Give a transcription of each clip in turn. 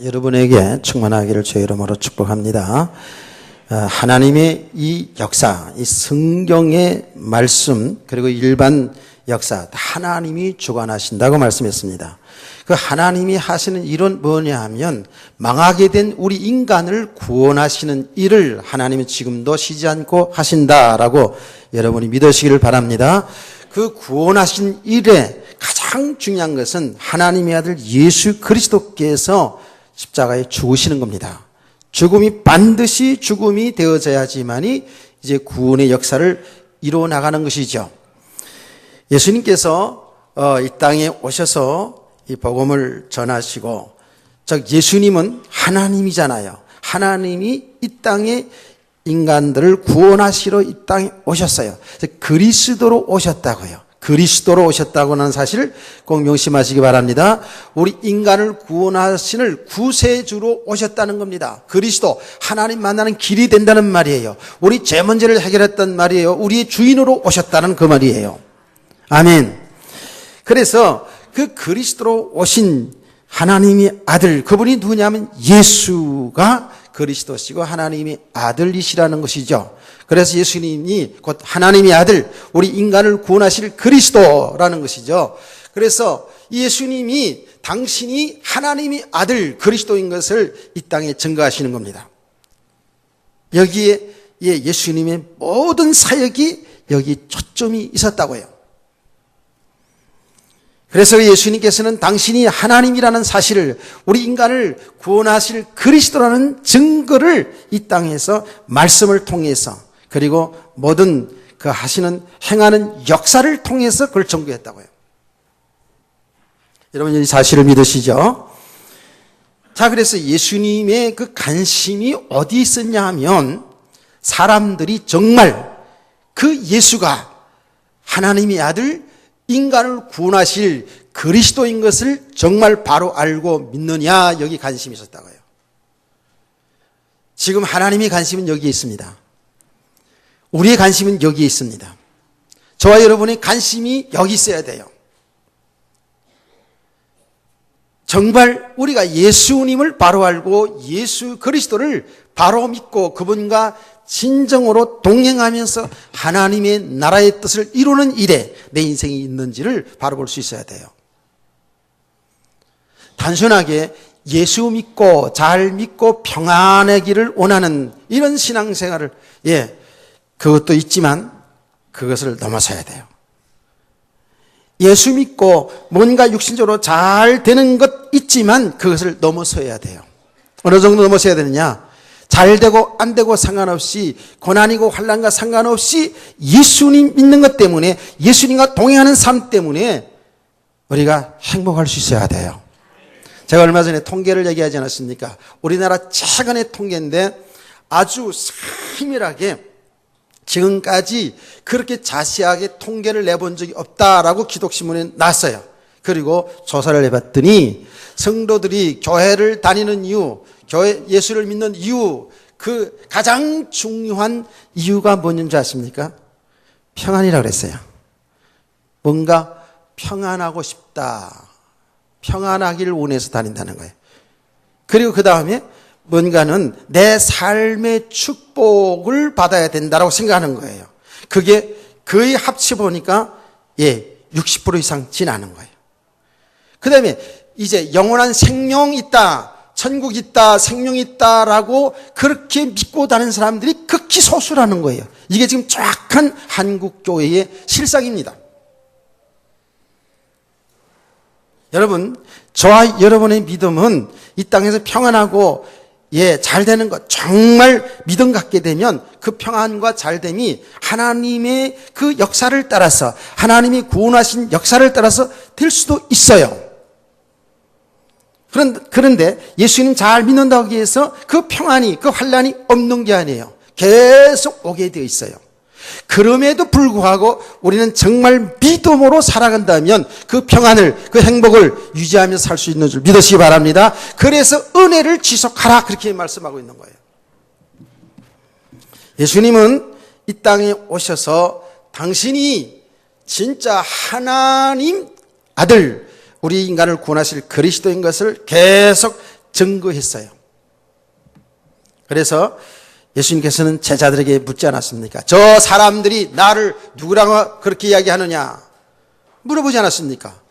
여러분에게 충만하기를 주의 이름으로 축복합니다. 하나님의 이 역사, 이 성경의 말씀 그리고 일반 역사 하나님이 주관하신다고 말씀했습니다. 그 하나님이 하시는 일은 뭐냐 하면 망하게 된 우리 인간을 구원하시는 일을 하나님은 지금도 쉬지 않고 하신다라고 여러분이 믿으시기를 바랍니다. 그 구원하신 일에 가장 중요한 것은 하나님의 아들 예수 그리스도께서 십자가에 죽으시는 겁니다. 죽음이 반드시 죽음이 되어져야지만이 이제 구원의 역사를 이루어 나가는 것이죠. 예수님께서 이 땅에 오셔서 이 복음을 전하시고, 즉 예수님은 하나님이잖아요. 하나님이 이 땅에 인간들을 구원하시러 이 땅에 오셨어요. 그리스도로 오셨다고요. 그리스도로 오셨다고는 사실을 꼭 명심하시기 바랍니다. 우리 인간을 구원하시는 구세주로 오셨다는 겁니다. 그리스도, 하나님 만나는 길이 된다는 말이에요. 우리 죄 문제를 해결했단 말이에요. 우리의 주인으로 오셨다는 그 말이에요. 아멘. 그래서 그 그리스도로 오신 하나님의 아들, 그분이 누구냐면 예수가 그리스도시고 하나님의 아들이시라는 것이죠. 그래서 예수님이 곧 하나님의 아들, 우리 인간을 구원하실 그리스도라는 것이죠. 그래서 예수님이 당신이 하나님의 아들 그리스도인 것을 이 땅에 증거하시는 겁니다. 여기에 예수님의 모든 사역이 여기 초점이 있었다고요. 그래서 예수님께서는 당신이 하나님이라는 사실을, 우리 인간을 구원하실 그리스도라는 증거를 이 땅에서 말씀을 통해서, 그리고 모든 그 하시는 행하는 역사를 통해서 그걸 전개했다고요. 여러분 이 사실을 믿으시죠? 자, 그래서 예수님의 그 관심이 어디 있었냐 하면 사람들이 정말 그 예수가 하나님의 아들, 인간을 구원하실 그리스도인 것을 정말 바로 알고 믿느냐, 여기 관심이 있었다고요. 지금 하나님의 관심은 여기에 있습니다. 우리의 관심은 여기에 있습니다. 저와 여러분의 관심이 여기 있어야 돼요. 정말 우리가 예수님을 바로 알고 예수 그리스도를 바로 믿고 그분과 진정으로 동행하면서 하나님의 나라의 뜻을 이루는 일에 내 인생이 있는지를 바로 볼 수 있어야 돼요. 단순하게 예수 믿고 잘 믿고 평안하기를 원하는 이런 신앙생활을, 그것도 있지만 그것을 넘어서야 돼요. 예수 믿고 뭔가 육신적으로 잘 되는 것 있지만 그것을 넘어서야 돼요. 어느 정도 넘어서야 되느냐? 잘 되고 안 되고 상관없이, 고난이고 환난과 상관없이 예수님 믿는 것 때문에, 예수님과 동행하는 삶 때문에 우리가 행복할 수 있어야 돼요. 제가 얼마 전에 통계를 얘기하지 않았습니까? 우리나라 최근의 통계인데 아주 세밀하게 지금까지 그렇게 자세하게 통계를 내본 적이 없다라고 기독신문에 났어요. 그리고 조사를 해봤더니 성도들이 교회를 다니는 이유, 교회 예수를 믿는 이유, 그 가장 중요한 이유가 뭐였는지 아십니까? 평안이라고 그랬어요. 뭔가 평안하고 싶다. 평안하기를 원해서 다닌다는 거예요. 그리고 그 다음에 뭔가는 내 삶의 축복을 받아야 된다고 생각하는 거예요. 그게 거의 합쳐보니까 60% 이상 지나는 거예요. 그 다음에 이제 영원한 생명이 있다, 천국 있다, 생명이 있다라고 그렇게 믿고 다니는 사람들이 극히 소수라는 거예요. 이게 지금 정확한 한국교회의 실상입니다. 여러분, 저와 여러분의 믿음은 이 땅에서 평안하고 잘 되는 것, 정말 믿음 갖게 되면 그 평안과 잘됨이 하나님의 그 역사를 따라서, 하나님이 구원하신 역사를 따라서 될 수도 있어요. 그런데 예수님 잘 믿는다고 해서 그 평안이, 그 환난이 없는 게 아니에요. 계속 오게 되어 있어요. 그럼에도 불구하고 우리는 정말 믿음으로 살아간다면 그 평안을, 그 행복을 유지하면서 살 수 있는 줄 믿으시기 바랍니다. 그래서 은혜를 지속하라, 그렇게 말씀하고 있는 거예요. 예수님은 이 땅에 오셔서 당신이 진짜 하나님 아들, 우리 인간을 구원하실 그리스도인 것을 계속 증거했어요. 그래서 예수님께서는 제자들에게 묻지 않았습니까? 저 사람들이 나를 누구라고 그렇게 이야기하느냐 물어보지 않았습니까?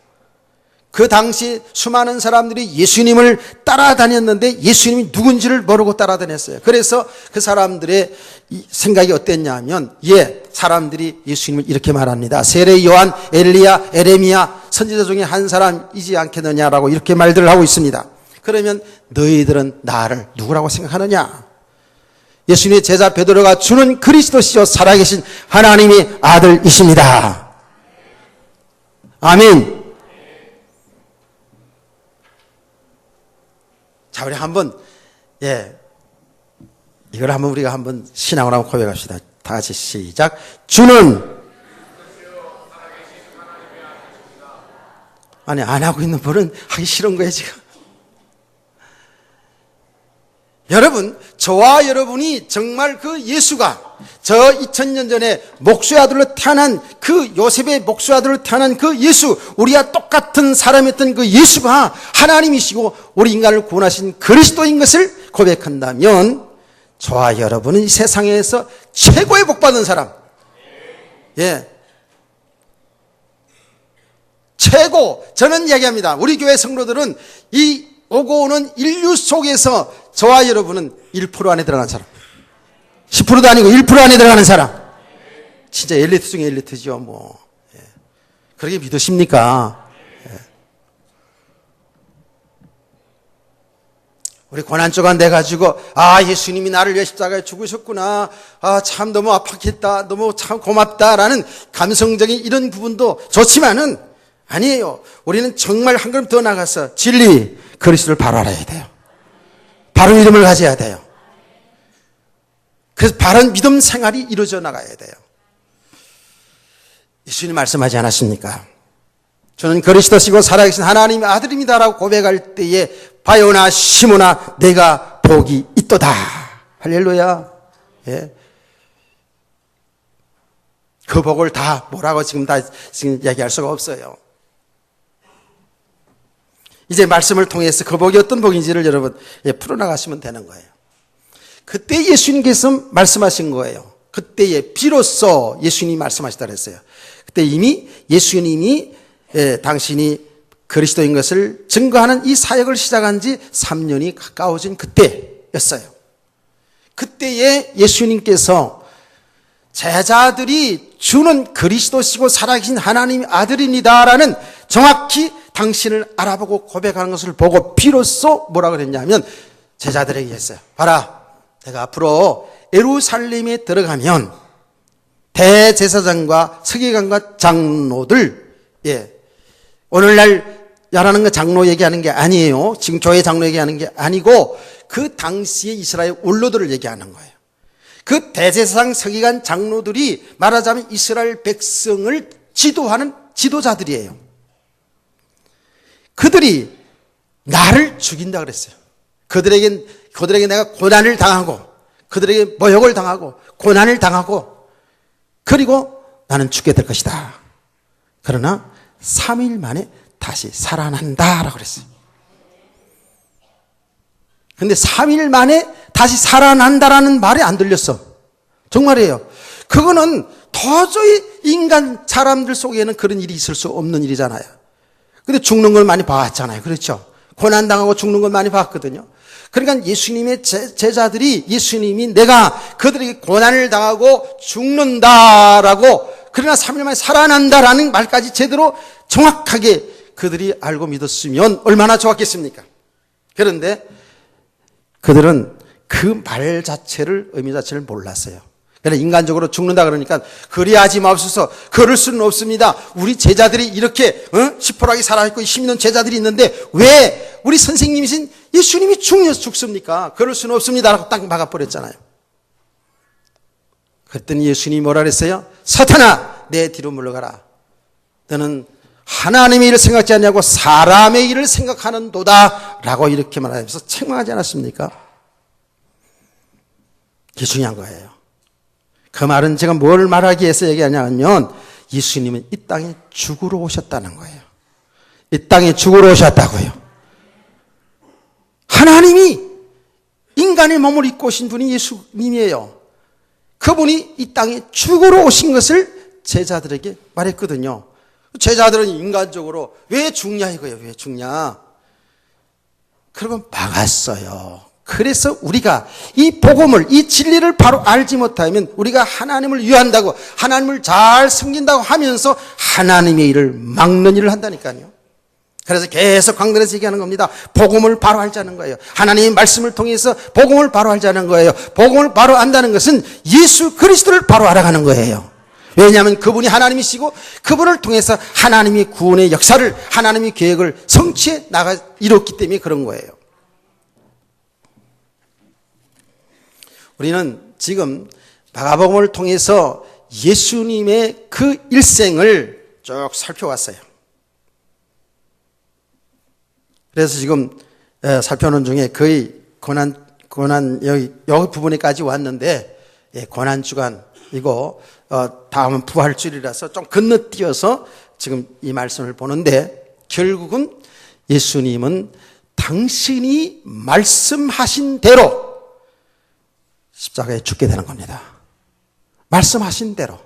그 당시 수많은 사람들이 예수님을 따라다녔는데 예수님이 누군지를 모르고 따라다녔어요. 그래서 그 사람들의 생각이 어땠냐면 사람들이 예수님을 이렇게 말합니다. 세례 요한, 엘리야, 에레미야 선지자 중에 한 사람이지 않겠느냐라고 이렇게 말들을 하고 있습니다. 그러면 너희들은 나를 누구라고 생각하느냐? 예수님의 제자 베드로가 주는 그리스도시요 살아계신 하나님의 아들이십니다. 아멘. 자, 우리 한번 이걸 한번 우리가 한번 신앙으로 한번 고백합시다. 다 같이 시작. 주는 아니 안 하고 있는 분은 하기 싫은 거예요 지금. 여러분, 저와 여러분이 정말 그 예수가 저 2000년 전에 목수의 아들로 태어난 그 요셉의 목수의 아들로 태어난 그 예수, 우리와 똑같은 사람이었던 그 예수가 하나님이시고 우리 인간을 구원하신 그리스도인 것을 고백한다면 저와 여러분은 이 세상에서 최고의 복 받은 사람, 최고. 저는 이야기합니다. 우리 교회 성도들은 이 오고 오는 인류 속에서 저와 여러분은 1% 안에 들어가는 사람, 10%도 아니고 1% 안에 들어가는 사람. 진짜 엘리트 중에 엘리트죠 뭐. 그렇게 믿으십니까? 우리 고난주간 돼가지고 예수님이 나를 위해 십자가에 죽으셨구나, 참 너무 아팠겠다, 너무 참 고맙다라는 감성적인 이런 부분도 좋지만은 아니에요. 우리는 정말 한 걸음 더 나가서 진리 그리스도를 바로 알아야 돼요. 바른 믿음을 가져야 돼요. 그래서 바른 믿음 생활이 이루어져 나가야 돼요. 예수님 말씀하지 않았습니까? 저는 그리스도시고 살아계신 하나님의 아들입니다라고 고백할 때에 바요나 시모나 내가 복이 있도다. 할렐루야. 그 복을 다 뭐라고 지금 얘기할 수가 없어요. 이제 말씀을 통해서 그 복이 어떤 복인지를 여러분 풀어나가시면 되는 거예요. 그때 예수님께서 말씀하신 거예요. 그때에 비로소 예수님이 말씀하시다 그랬어요. 그때 이미 예수님이 당신이 그리스도인 것을 증거하는 이 사역을 시작한 지 3년이 가까워진 그때였어요. 그때에 예수님께서 제자들이 주는 그리스도시고 살아계신 하나님의 아들입니다라는 정확히 당신을 알아보고 고백하는 것을 보고 비로소 뭐라 그랬냐면 제자들에게 했어요. 봐라, 내가 앞으로 예루살렘에 들어가면 대제사장과 서기관과 장로들, 오늘날 야라는 거 장로 얘기하는 게 아니에요. 지금 교회 장로 얘기하는 게 아니고 그 당시의 이스라엘 원로들을 얘기하는 거예요. 그 대제사장, 서기관, 장로들이 말하자면 이스라엘 백성을 지도하는 지도자들이에요. 그들이 나를 죽인다 그랬어요. 그들에게 내가 고난을 당하고, 그들에게 모욕을 당하고, 고난을 당하고, 그리고 나는 죽게 될 것이다. 그러나 3일 만에 다시 살아난다라고 그랬어요. 근데 3일 만에 다시 살아난다라는 말이 안 들렸어. 정말이에요. 그거는 도저히 인간 사람들 속에는 그런 일이 있을 수 없는 일이잖아요. 근데 죽는 걸 많이 봤잖아요. 그렇죠? 고난당하고 죽는 걸 많이 봤거든요. 그러니까 예수님의 제자들이 예수님이 내가 그들에게 고난을 당하고 죽는다라고, 그러나 3일 만에 살아난다라는 말까지 제대로 정확하게 그들이 알고 믿었으면 얼마나 좋았겠습니까? 그런데 그들은 그 말 자체를, 의미 자체를 몰랐어요. 그러나 인간적으로 죽는다 그러니까 그리하지 마옵소서, 그럴 수는 없습니다. 우리 제자들이 이렇게 시퍼하게 살아있고 10년 제자들이 있는데 왜 우리 선생님이신 예수님이 죽습니까? 그럴 수는 없습니다 라고 딱 막아버렸잖아요. 그랬더니 예수님이 뭐라 그랬어요? 사탄아, 내 뒤로 물러가라. 너는 하나님의 일을 생각지 않냐고 사람의 일을 생각하는도다 라고 이렇게 말하면서 책망하지 않았습니까? 이게 중요한 거예요. 그 말은 제가 뭘 말하기 위해서 얘기하냐면 예수님은 이 땅에 죽으러 오셨다는 거예요. 이 땅에 죽으러 오셨다고요. 하나님이 인간의 몸을 입고 오신 분이 예수님이에요. 그분이 이 땅에 죽으러 오신 것을 제자들에게 말했거든요. 제자들은 인간적으로 왜 죽냐 이거예요. 왜 죽냐? 그러고 막았어요. 그래서 우리가 이 복음을, 이 진리를 바로 알지 못하면 우리가 하나님을 위한다고, 하나님을 잘 섬긴다고 하면서 하나님의 일을 막는 일을 한다니까요. 그래서 계속 강단에서 얘기하는 겁니다. 복음을 바로 알자는 거예요. 하나님의 말씀을 통해서 복음을 바로 알자는 거예요. 복음을 바로 안다는 것은 예수 그리스도를 바로 알아가는 거예요. 왜냐하면 그분이 하나님이시고 그분을 통해서 하나님의 구원의 역사를, 하나님의 계획을 성취해 나가 이뤘기 때문에 그런 거예요. 우리는 지금 마가복음을 통해서 예수님의 그 일생을 쭉 살펴왔어요. 그래서 지금 살펴오는 중에 거의 고난 여기 부분에까지 왔는데, 고난주간이고 다음은 부활주일이라서 좀 건너뛰어서 지금 이 말씀을 보는데, 결국은 예수님은 당신이 말씀하신 대로 십자가에 죽게 되는 겁니다. 말씀하신 대로.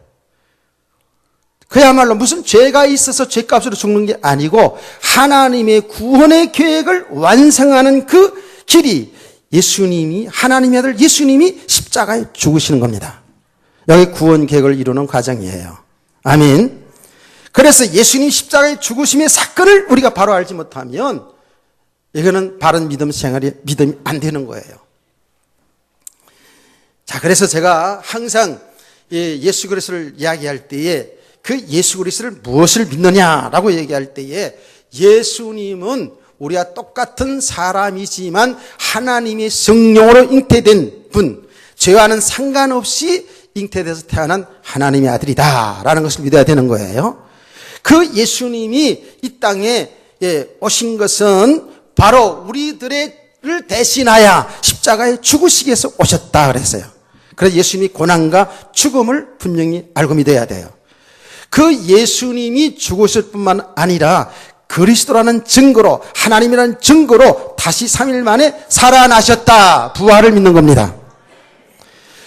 그야말로 무슨 죄가 있어서 죄값으로 죽는 게 아니고 하나님의 구원의 계획을 완성하는 그 길이 예수님이, 하나님의 아들 예수님이 십자가에 죽으시는 겁니다. 여기 구원 계획을 이루는 과정이에요. 아멘. 그래서 예수님 십자가에 죽으심의 사건을 우리가 바로 알지 못하면 이거는 바른 믿음 생활이, 믿음이 안 되는 거예요. 자, 그래서 제가 항상 예수 그리스도를 이야기할 때에 그 예수 그리스도를 무엇을 믿느냐라고 얘기할 때에 예수님은 우리와 똑같은 사람이지만 하나님의 성령으로 잉태된 분, 죄와는 상관없이 잉태돼서 태어난 하나님의 아들이다라는 것을 믿어야 되는 거예요. 그 예수님이 이 땅에 오신 것은 바로 우리들을 대신하여 십자가에 죽으시기 위해서 오셨다 그랬어요. 그래서 예수님이 고난과 죽음을 분명히 알고 믿어야 돼요. 그 예수님이 죽으실 뿐만 아니라 그리스도라는 증거로, 하나님이라는 증거로 다시 3일 만에 살아나셨다, 부활을 믿는 겁니다.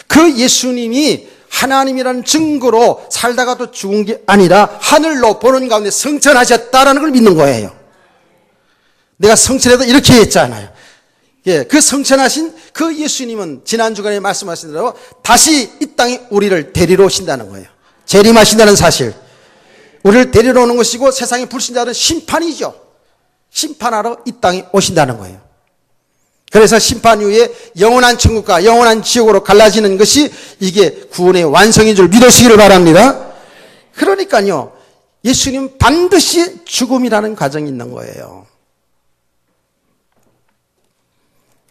그 예수님이 하나님이라는 증거로 살다가도 죽은 게 아니라 하늘로 보는 가운데 성천하셨다라는 걸 믿는 거예요. 내가 성천에도 이렇게 했잖아요. 그 성천하신 그 예수님은 지난 주간에 말씀하신 대로 다시 이 땅에 우리를 데리러 오신다는 거예요. 재림하신다는 사실. 우리를 데리러 오는 것이고 세상의 불신자들은 심판이죠. 심판하러 이 땅에 오신다는 거예요. 그래서 심판 이후에 영원한 천국과 영원한 지옥으로 갈라지는 것이 이게 구원의 완성인 줄 믿으시기를 바랍니다. 그러니까요, 예수님 반드시 죽음이라는 과정이 있는 거예요.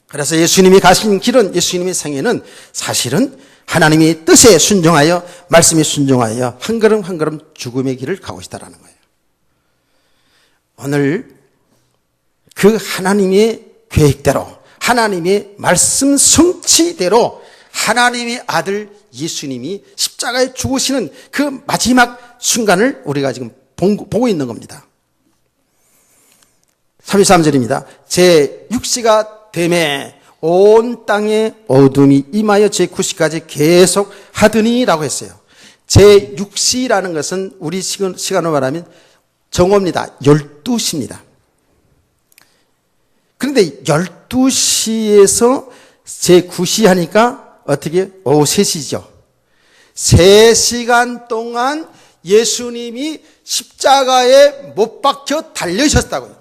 그래서 예수님이 가신 길은, 예수님의 생애는 사실은 하나님의 뜻에 순종하여, 말씀에 순종하여 한 걸음 한 걸음 죽음의 길을 가고 있다는 거예요. 오늘 그 하나님의 계획대로, 하나님의 말씀 성취대로 하나님의 아들 예수님이 십자가에 죽으시는 그 마지막 순간을 우리가 지금 보고 있는 겁니다. 33절입니다. 제 육시가 됨에 온 땅에 어둠이 임하여 제 9시까지 계속 하더니라고 했어요. 제 6시라는 것은 우리 시간으로 말하면 정오입니다. 12시입니다. 그런데 12시에서 제 9시 하니까 어떻게? 오후 3시죠. 3시간 동안 예수님이 십자가에 못 박혀 달려셨다고요.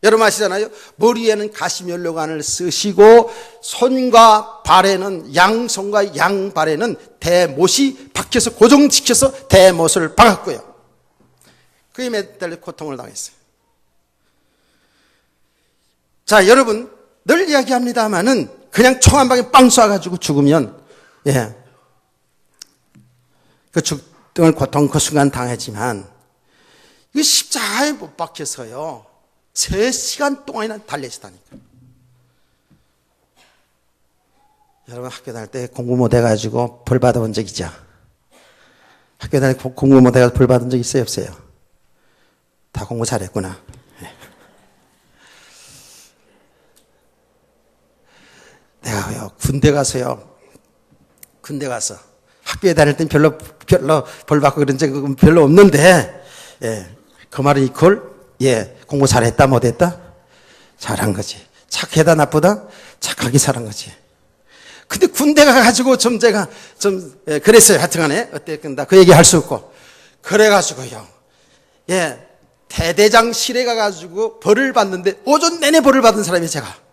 여러분 아시잖아요. 머리에는 가시면류관을 쓰시고 손과 발에는, 양손과 양발에는 대못이 박혀서 고정시켜서 대못을 박았고요. 그에 매달려 고통을 당했어요. 자, 여러분 늘 이야기합니다마는 그냥 총 한 방에 빵 쏴가지고 죽으면 그 죽등을 고통 그 순간 당하지만 이 십자가에 못 박혀서요 3시간 동안이나 달리시다니까. 여러분 학교 다닐 때 공부 못해가지고 벌 받아본 적 있죠? 학교 다닐 때 공부 못해가지고 벌 받은 적 있어요, 없어요? 다 공부 잘했구나. 내가요, 군대 가서 학교에 다닐 땐 별로 벌 받고 그런 적 별로 없는데, 그 말은 이퀄, 공부 잘했다, 못했다? 잘한 거지. 착하다, 나쁘다? 착하게 살은 거지. 근데 군대 가가지고 제가 그랬어요. 하여튼간에. 어땠건다. 그 얘기 할 수 없고. 그래가지고요. 대대장실에 가가지고 벌을 받는데, 오전 내내 벌을 받은 사람이 제가.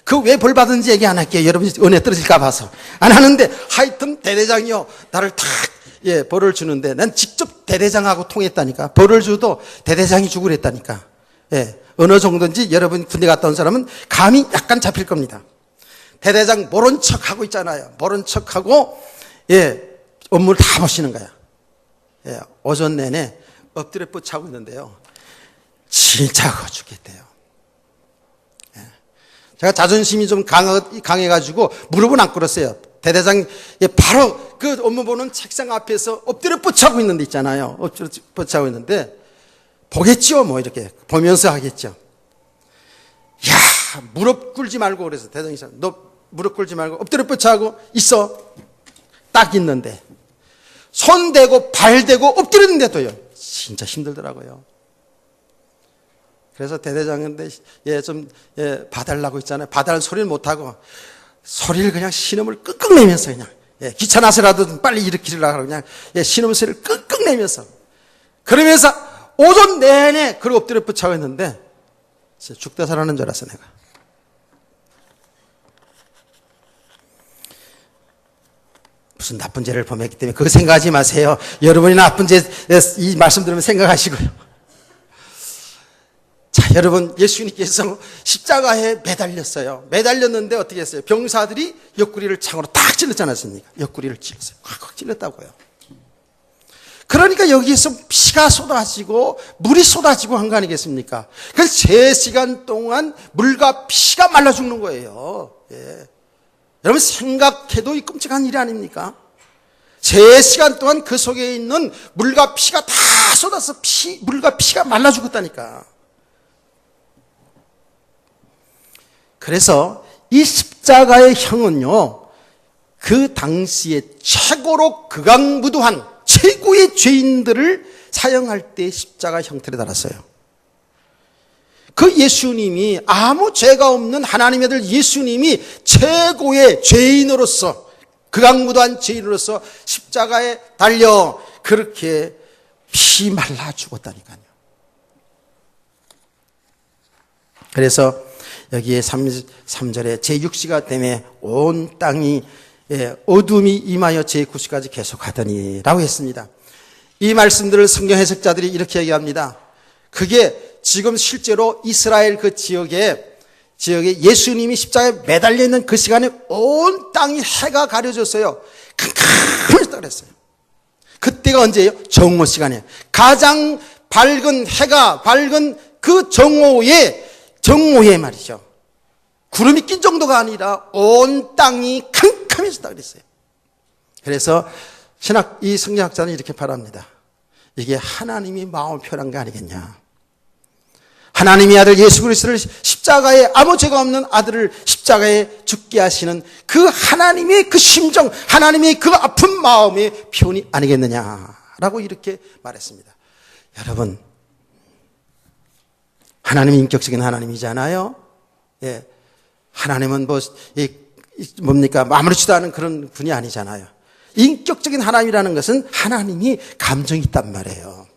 그 왜 벌 받은지 얘기 안 할게요. 여러분이 은혜 떨어질까 봐서. 안 하는데, 하여튼 대대장이요. 나를 탁, 벌을 주는데, 난 직접 대대장하고 통했다니까. 벌을 줘도 대대장이 주고 그랬다니까. 어느 정도인지 여러분 군대 갔다 온 사람은 감이 약간 잡힐 겁니다. 대대장 모른 척 하고 있잖아요. 모른 척 하고, 업무를 다 보시는 거야. 오전 내내 엎드려 뻗치고 있는데요. 진짜 그거 죽겠대요. 제가 자존심이 좀 강해가지고 무릎은 안 꿇었어요. 대대장 바로 그 업무 보는 책상 앞에서 엎드려 뻗치고 있는 데 있잖아요. 엎드려 뻗치고 있는데 보겠죠, 뭐 이렇게 보면서 하겠죠. 야, 무릎 꿇지 말고 그래서 대대장이 너 무릎 꿇지 말고 엎드려 뻗치고 있어. 딱 있는데 손 대고 발 대고 엎드렸는데도요. 진짜 힘들더라고요. 그래서 대대장인데 봐달라고 있잖아요. 봐달 소리를 못하고 소리를 그냥 신음을 끙끙 내면서 그냥 귀찮아서라도 빨리 일으키려고 그냥 신음 소리를 끙끙 내면서 그러면서 오전 내내 그걸 엎드려 뻗치고 있는데 죽다 살아나는 줄 알았어 내가. 무슨 나쁜 죄를 범했기 때문에 그거 생각하지 마세요. 여러분이 나쁜 죄 이 말씀 들으면 생각하시고요. 자, 여러분, 예수님께서 십자가에 매달렸어요. 매달렸는데 어떻게 했어요? 병사들이 옆구리를 창으로 딱 찔렀지 않았습니까? 옆구리를 찔렀어요. 확 찔렀다고요. 그러니까 여기에서 피가 쏟아지고 물이 쏟아지고 한 거 아니겠습니까? 그래서 3시간 동안 물과 피가 말라 죽는 거예요. 여러분 생각해도 이 끔찍한 일이 아닙니까? 3시간 동안 그 속에 있는 물과 피가 다 쏟아서 물과 피가 말라 죽었다니까. 그래서 이 십자가의 형은요, 그 당시에 최고로 극악무도한 최고의 죄인들을 사형할 때 십자가 형태를 달았어요. 그 예수님이 아무 죄가 없는 하나님의 아들 예수님이 최고의 죄인으로서 극악무도한 죄인으로서 십자가에 달려 그렇게 피 말라 죽었다니까요. 그래서 여기에 3절에 제6시가 되매 온 땅이 어둠이 임하여 제9시까지 계속하더니 라고 했습니다. 이 말씀들을 성경 해석자들이 이렇게 얘기합니다. 그게 지금 실제로 이스라엘 그 지역에 예수님이 십자가에 매달려 있는 그 시간에 온 땅이 해가 가려졌어요. 캄캄했다 그랬어요. 그때가 언제예요? 정오 시간이에요. 가장 밝은 해가 밝은 그 정오에 말이죠. 구름이 낀 정도가 아니라 온 땅이 캄캄해졌다 그랬어요. 그래서 이 성경학자는 이렇게 말합니다. 이게 하나님이 마음을 표현한 게 아니겠냐. 하나님의 아들 예수 그리스도를 십자가에 아무 죄가 없는 아들을 십자가에 죽게 하시는 그 하나님의 그 심정, 하나님의 그 아픈 마음의 표현이 아니겠느냐라고 이렇게 말했습니다. 여러분, 하나님이 인격적인 하나님이잖아요. 하나님은 뭡니까? 아무렇지도 않은 그런 분이 아니잖아요. 인격적인 하나님이라는 것은 하나님이 감정이 있단 말이에요.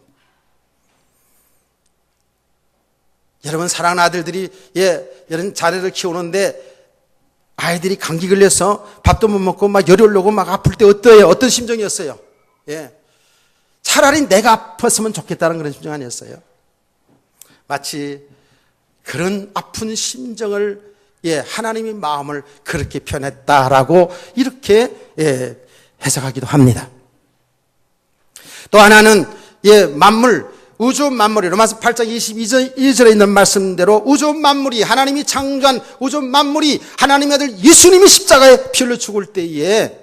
여러분, 사랑하는 아들들이 이런 자녀를 키우는데 아이들이 감기 걸려서 밥도 못 먹고 막 열이 올라오고 막 아플 때 어떤 심정이었어요? 차라리 내가 아팠으면 좋겠다는 그런 심정 아니었어요? 마치 그런 아픈 심정을 하나님의 마음을 그렇게 표현했다라고 이렇게 해석하기도 합니다. 또 하나는 만물, 우주 만물이 로마서 8장 22절에 있는 말씀대로 우주 만물이 하나님이 창조한 우주 만물이 하나님의 아들 예수님이 십자가에 피 흘려 죽을 때에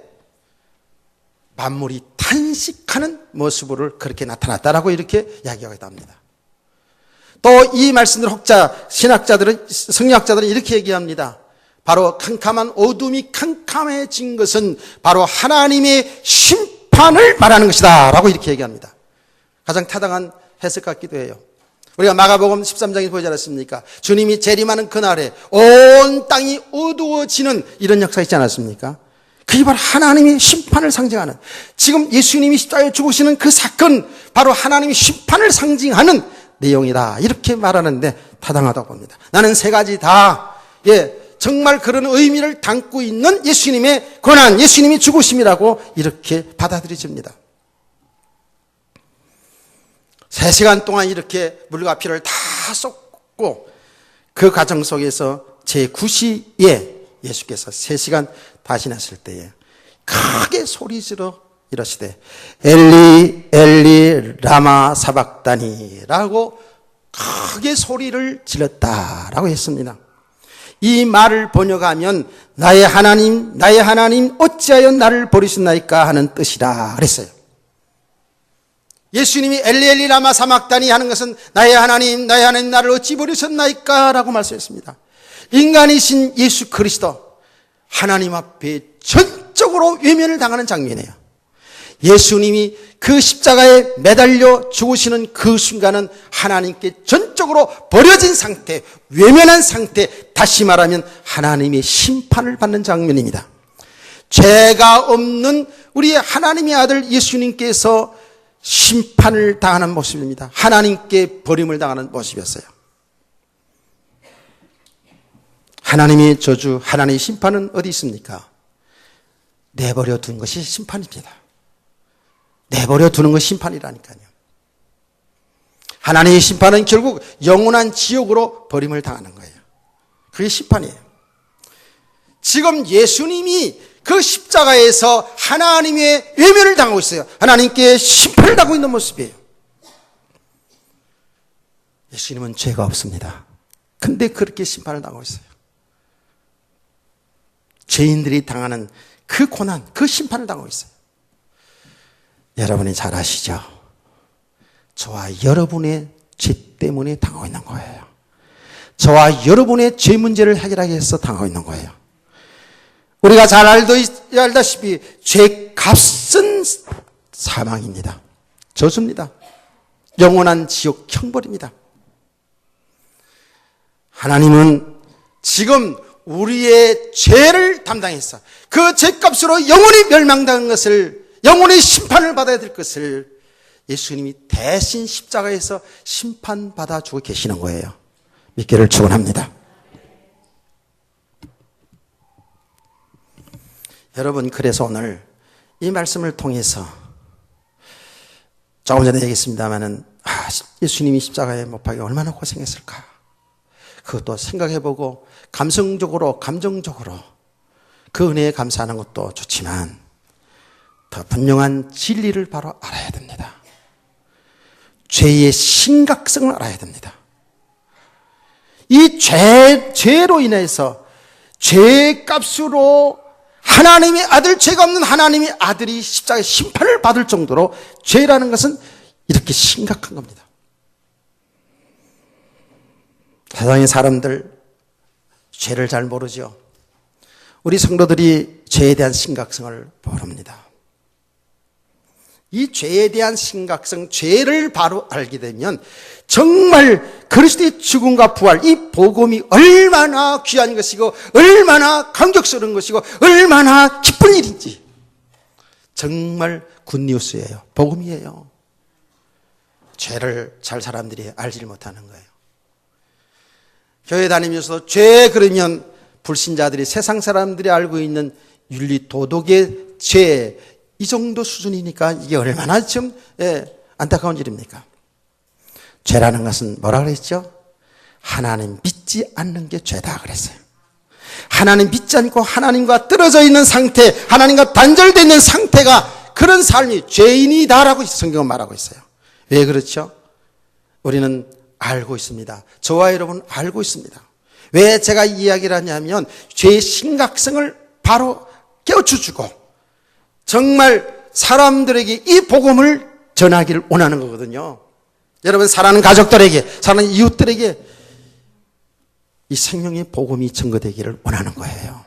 만물이 탄식하는 모습으로 그렇게 나타났다라고 이렇게 이야기하기도 합니다. 또 이 말씀들 신학자들은 성경학자들은 이렇게 얘기합니다. 바로 캄캄한 어둠이 캄캄해진 것은 바로 하나님의 심판을 말하는 것이다 라고 이렇게 얘기합니다. 가장 타당한 해석 같기도 해요. 우리가 마가복음 13장에 보지 않았습니까? 주님이 재림하는 그날에 온 땅이 어두워지는 이런 역사 있지 않았습니까? 그게 바로 하나님의 심판을 상징하는, 지금 예수님이 십자가에 죽으시는 그 사건, 바로 하나님의 심판을 상징하는 내용이다 이렇게 말하는데 타당하다고 봅니다. 나는 세 가지 다 정말 그런 의미를 담고 있는 예수님의 고난, 예수님이 죽으심이라고 이렇게 받아들여집니다. 3시간 동안 이렇게 물과 피를 다 쏟고 그 과정 속에서 제9시에 예수께서 3시간 다 지났을 때에 크게 소리 지르 이러시되 엘리 엘리 라마 사박다니라고 크게 소리를 질렀다라고 했습니다. 이 말을 번역하면 나의 하나님 어찌하여 나를 버리셨나이까 하는 뜻이라 그랬어요. 예수님이 엘리 엘리 라마 사박다니 하는 것은 나의 하나님 나를 어찌 버리셨나이까 라고 말씀했습니다. 인간이신 예수 그리스도 하나님 앞에 전적으로 외면을 당하는 장면이에요. 예수님이 그 십자가에 매달려 죽으시는 그 순간은 하나님께 전적으로 버려진 상태, 외면한 상태, 다시 말하면 하나님의 심판을 받는 장면입니다. 죄가 없는 우리 하나님의 아들 예수님께서 심판을 당하는 모습입니다. 하나님께 버림을 당하는 모습이었어요. 하나님의 저주, 하나님의 심판은 어디 있습니까? 내버려 둔 것이 심판입니다. 내버려 두는 것이 심판이라니까요. 하나님의 심판은 결국 영원한 지옥으로 버림을 당하는 거예요. 그게 심판이에요. 지금 예수님이 그 십자가에서 하나님의 외면을 당하고 있어요. 하나님께 심판을 당하고 있는 모습이에요. 예수님은 죄가 없습니다. 근데 그렇게 심판을 당하고 있어요. 죄인들이 당하는 그 고난, 그 심판을 당하고 있어요. 여러분이 잘 아시죠? 저와 여러분의 죄 때문에 당하고 있는 거예요. 저와 여러분의 죄 문제를 해결하기 위해서 당하고 있는 거예요. 우리가 잘 알다시피 죄 값은 사망입니다. 저주입니다. 영원한 지옥 형벌입니다. 하나님은 지금 우리의 죄를 담당해서 그 죄값으로 영원히 멸망당한 것을, 영원히 심판을 받아야 될 것을 예수님이 대신 십자가에서 심판받아 주고 계시는 거예요. 믿기를 축원합니다. 여러분, 그래서 오늘 이 말씀을 통해서 조금 전에 얘기했습니다마는 예수님이 십자가에 못 박혀 얼마나 고생했을까, 그것도 생각해보고 감성적으로, 감정적으로 그 은혜에 감사하는 것도 좋지만 더 분명한 진리를 바로 알아야 됩니다. 죄의 심각성을 알아야 됩니다. 이 죄로 인해서 죄값으로 하나님의 아들, 죄가 없는 하나님의 아들이 십자가의 심판을 받을 정도로 죄라는 것은 이렇게 심각한 겁니다. 세상의 사람들 죄를 잘 모르죠. 우리 성도들이 죄에 대한 심각성을 모릅니다. 이 죄에 대한 심각성, 죄를 바로 알게 되면 정말 그리스도의 죽음과 부활, 이 복음이 얼마나 귀한 것이고 얼마나 감격스러운 것이고 얼마나 기쁜 일인지 정말 굿뉴스예요. 복음이에요. 죄를 잘 사람들이 알지 못하는 거예요. 교회 다니면서 죄 그러면 불신자들이, 세상 사람들이 알고 있는 윤리 도덕의 죄, 이 정도 수준이니까 이게 얼마나 좀 안타까운 일입니까? 죄라는 것은 뭐라 그랬죠? 하나님 믿지 않는 게 죄다 그랬어요. 하나님 믿지 않고 하나님과 떨어져 있는 상태, 하나님과 단절되어 있는 상태가, 그런 삶이 죄인이다라고 성경은 말하고 있어요. 왜 그렇죠? 우리는 알고 있습니다. 저와 여러분 알고 있습니다. 왜 제가 이 이야기를 하냐면 죄의 심각성을 바로 깨우쳐주고 정말 사람들에게 이 복음을 전하기를 원하는 거거든요. 여러분, 사랑하는 가족들에게, 사랑하는 이웃들에게 이 생명의 복음이 증거되기를 원하는 거예요.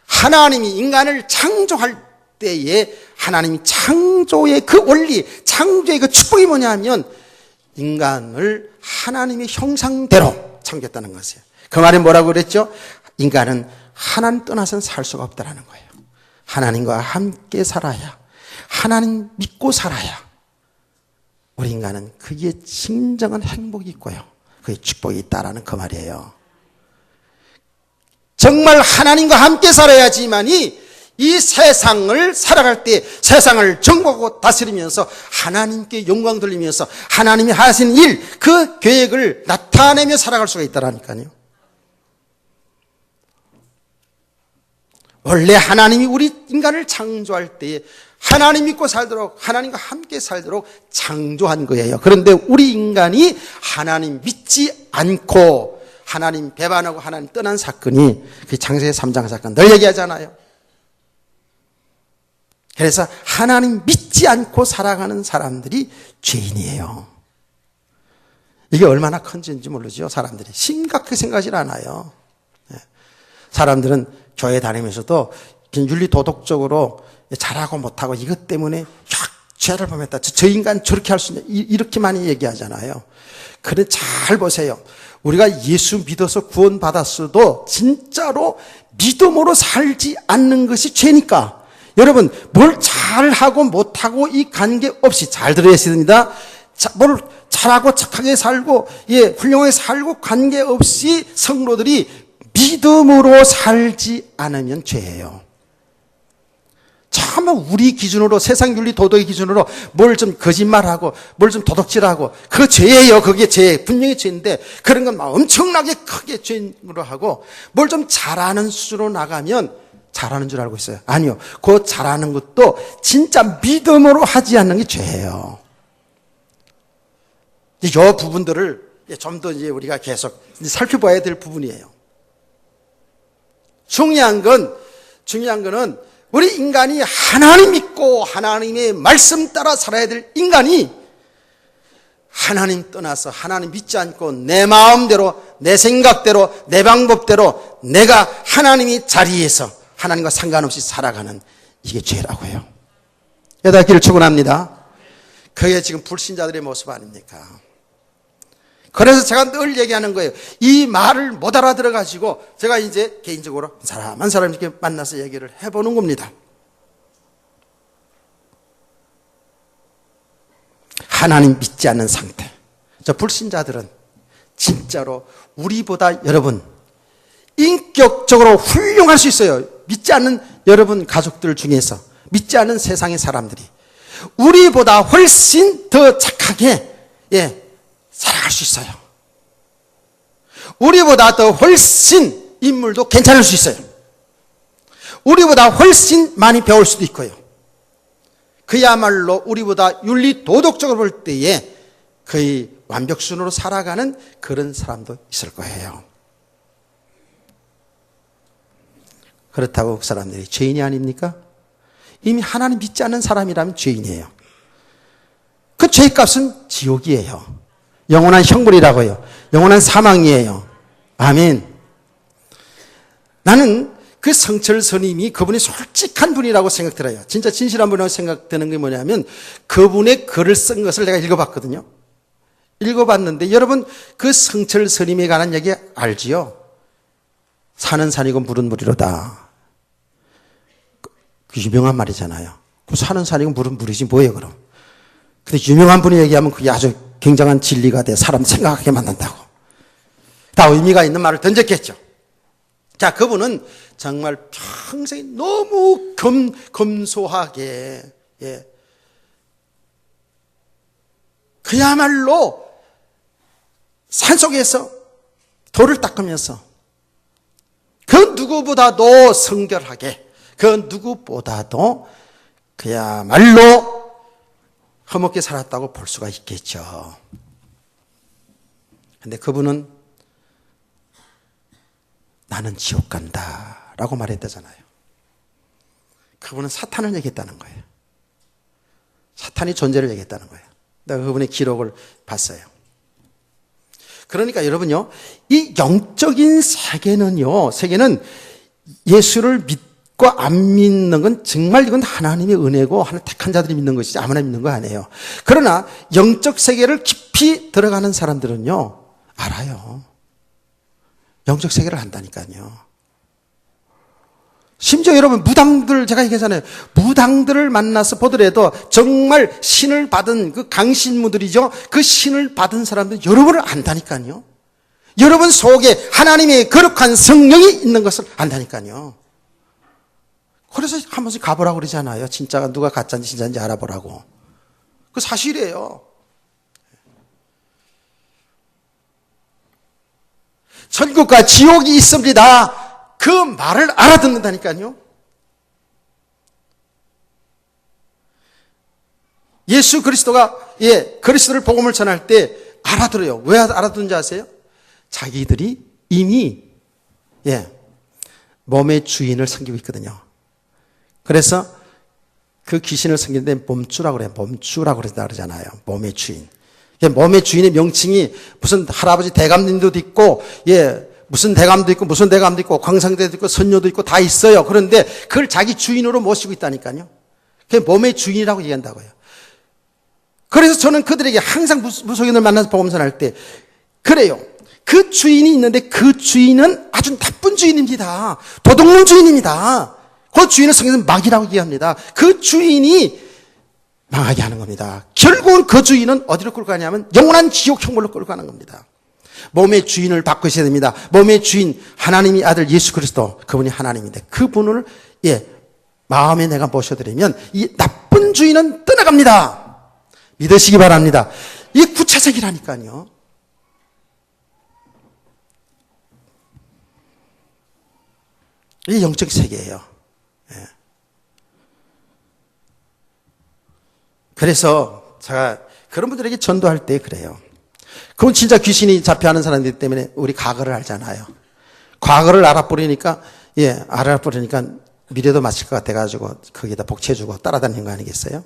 하나님이 인간을 창조할 때에 하나님이 창조의 그 원리, 창조의 그 축복이 뭐냐면 인간을 하나님의 형상대로 창조했다는 것이에요. 그 말이 뭐라고 그랬죠? 인간은 하나님 떠나서는 살 수가 없다는 거예요. 하나님과 함께 살아야, 하나님 믿고 살아야 우리 인간은 그게 진정한 행복이 있고요. 그게 축복이 있다라는 그 말이에요. 정말 하나님과 함께 살아야지만이 이 세상을 살아갈 때 세상을 정복하고 다스리면서 하나님께 영광 돌리면서 하나님이 하신 일, 그 계획을 나타내며 살아갈 수가 있다라니까요. 원래 하나님이 우리 인간을 창조할 때에 하나님 믿고 살도록, 하나님과 함께 살도록 창조한 거예요. 그런데 우리 인간이 하나님 믿지 않고 하나님 배반하고 하나님 떠난 사건이 그 창세기 3장 사건 늘 얘기하잖아요. 그래서 하나님 믿지 않고 살아가는 사람들이 죄인이에요. 이게 얼마나 큰 죄인지 모르죠. 사람들이 심각하게 생각하지 않아요. 사람들은 교회 다니면서도 윤리 도덕적으로 잘하고 못하고 이것 때문에 죄를 범했다. 저 인간 저렇게 할 수 있냐. 이렇게 많이 얘기하잖아요. 그런데 잘 보세요. 우리가 예수 믿어서 구원받았어도 진짜로 믿음으로 살지 않는 것이 죄니까. 여러분, 뭘 잘하고 못하고 이 관계없이 잘 들어야 됩니다. 뭘 잘하고 착하게 살고, 훌륭하게 살고 관계없이 성도들이 믿음으로 살지 않으면 죄예요. 참 우리 기준으로, 세상 윤리 도덕의 기준으로 뭘 좀 거짓말하고 뭘 좀 도둑질하고 그 죄예요. 그게 죄, 분명히 죄인데 그런 건 막 엄청나게 크게 죄로 하고 뭘 좀 잘하는 수준으로 나가면 잘하는 줄 알고 있어요. 아니요. 그 잘하는 것도 진짜 믿음으로 하지 않는 게 죄예요. 이 부분들을 좀 더 이제 우리가 계속 살펴봐야 될 부분이에요. 중요한 거는 우리 인간이 하나님 믿고 하나님의 말씀 따라 살아야 될 인간이 하나님 떠나서 하나님 믿지 않고 내 마음대로, 내 생각대로, 내 방법대로 내가 하나님의 자리에서 하나님과 상관없이 살아가는 이게 죄라고 해요. 여기다 길을 축원합니다. 그게 지금 불신자들의 모습 아닙니까? 그래서 제가 늘 얘기하는 거예요. 이 말을 못 알아들어가지고 제가 이제 개인적으로 사람 한 사람 이렇게 만나서 얘기를 해보는 겁니다. 하나님 믿지 않는 상태. 저 불신자들은 진짜로 우리보다 여러분 인격적으로 훌륭할 수 있어요. 믿지 않는 여러분 가족들 중에서, 믿지 않는 세상의 사람들이 우리보다 훨씬 더 착하게 살아갈 수 있어요. 우리보다 더 훨씬 인물도 괜찮을 수 있어요. 우리보다 훨씬 많이 배울 수도 있고요. 그야말로 우리보다 윤리 도덕적으로 볼 때에 거의 완벽순으로 살아가는 그런 사람도 있을 거예요. 그렇다고 그 사람들이 죄인이 아닙니까? 이미 하나님 믿지 않는 사람이라면 죄인이에요. 그 죄값은 지옥이에요. 영원한 형벌이라고요. 영원한 사망이에요. 아멘. 나는 그 성철 스님이 그분이 솔직한 분이라고 생각들어요. 진짜 진실한 분이라고 생각되는 게 뭐냐면 그분의 글을 쓴 것을 내가 읽어봤거든요. 읽어봤는데 여러분 그 성철 스님에 관한 얘기 알지요? 산은 산이고 물은 물이로다. 그 유명한 말이잖아요. 그 산은 산이고 물은 물이지 뭐예요 그럼. 근데 유명한 분이 얘기하면 그게 아주 굉장한 진리가 돼 사람 생각하게 만든다고. 다 의미가 있는 말을 던졌겠죠. 자, 그분은 정말 평생 너무 검소하게 그야말로 산속에서 돌을 닦으면서 그 누구보다도 성결하게 그 누구보다도 그야말로 험하게 살았다고 볼 수가 있겠죠. 근데 그분은 나는 지옥 간다 라고 말했다잖아요. 그분은 사탄을 얘기했다는 거예요. 사탄이 존재를 얘기했다는 거예요. 내가 그분의 기록을 봤어요. 그러니까 여러분요, 이 영적인 세계는 예수를 믿고 안 믿는 건 정말 이건 하나님의 은혜고 하나님 택한 자들이 믿는 것이지 아무나 믿는 거 아니에요. 그러나 영적 세계를 깊이 들어가는 사람들은요, 알아요. 영적 세계를 안다니까요. 심지어 여러분, 무당들, 제가 얘기하잖아요. 무당들을 만나서 보더라도 정말 신을 받은 그 강신무들이죠. 그 신을 받은 사람들은 여러분을 안다니까요. 여러분 속에 하나님의 거룩한 성령이 있는 것을 안다니까요. 그래서 한 번씩 가보라고 그러잖아요. 진짜가 누가 가짜인지 진짜인지 알아보라고. 그 사실이에요. 천국과 지옥이 있습니다. 그 말을 알아듣는다니까요. 예수 그리스도가 그리스도를 복음을 전할 때 알아들어요. 왜 알아듣는지 아세요? 자기들이 이미 몸의 주인을 섬기고 있거든요. 그래서 그 귀신을 섬기는데 몸주라고 그래요. 몸주라고 그러잖아요. 몸의 주인. 몸의 주인의 명칭이 무슨 할아버지 대감님도 있고, 무슨 대감도 있고, 무슨 대감도 있고, 광상대도 있고, 선녀도 있고, 다 있어요. 그런데 그걸 자기 주인으로 모시고 있다니까요. 그게 몸의 주인이라고 얘기한다고요. 그래서 저는 그들에게 항상 무속인을 만나서 복음 전할 때, 그래요. 그 주인이 있는데 그 주인은 아주 나쁜 주인입니다. 도둑놈 주인입니다. 그 주인을 성경에서 마귀라고 얘기합니다. 그 주인이 망하게 하는 겁니다. 결국은 그 주인은 어디로 끌고 가냐면 영원한 지옥 형벌로 끌고 가는 겁니다. 몸의 주인을 바꾸셔야 됩니다. 몸의 주인, 하나님의 아들 예수 그리스도, 그분이 하나님인데 그분을 마음에 내가 모셔드리면 이 나쁜 주인은 떠나갑니다. 믿으시기 바랍니다. 이게 구체적이라니까요. 이게 영적 세계예요. 그래서 제가 그런 분들에게 전도할 때 그래요. 그건 진짜 귀신이 잡혀하는 사람들 때문에 우리 과거를 알잖아요. 과거를 알아버리니까 미래도 맞을 것 같아가지고 거기다 복채주고 따라다니는 거 아니겠어요?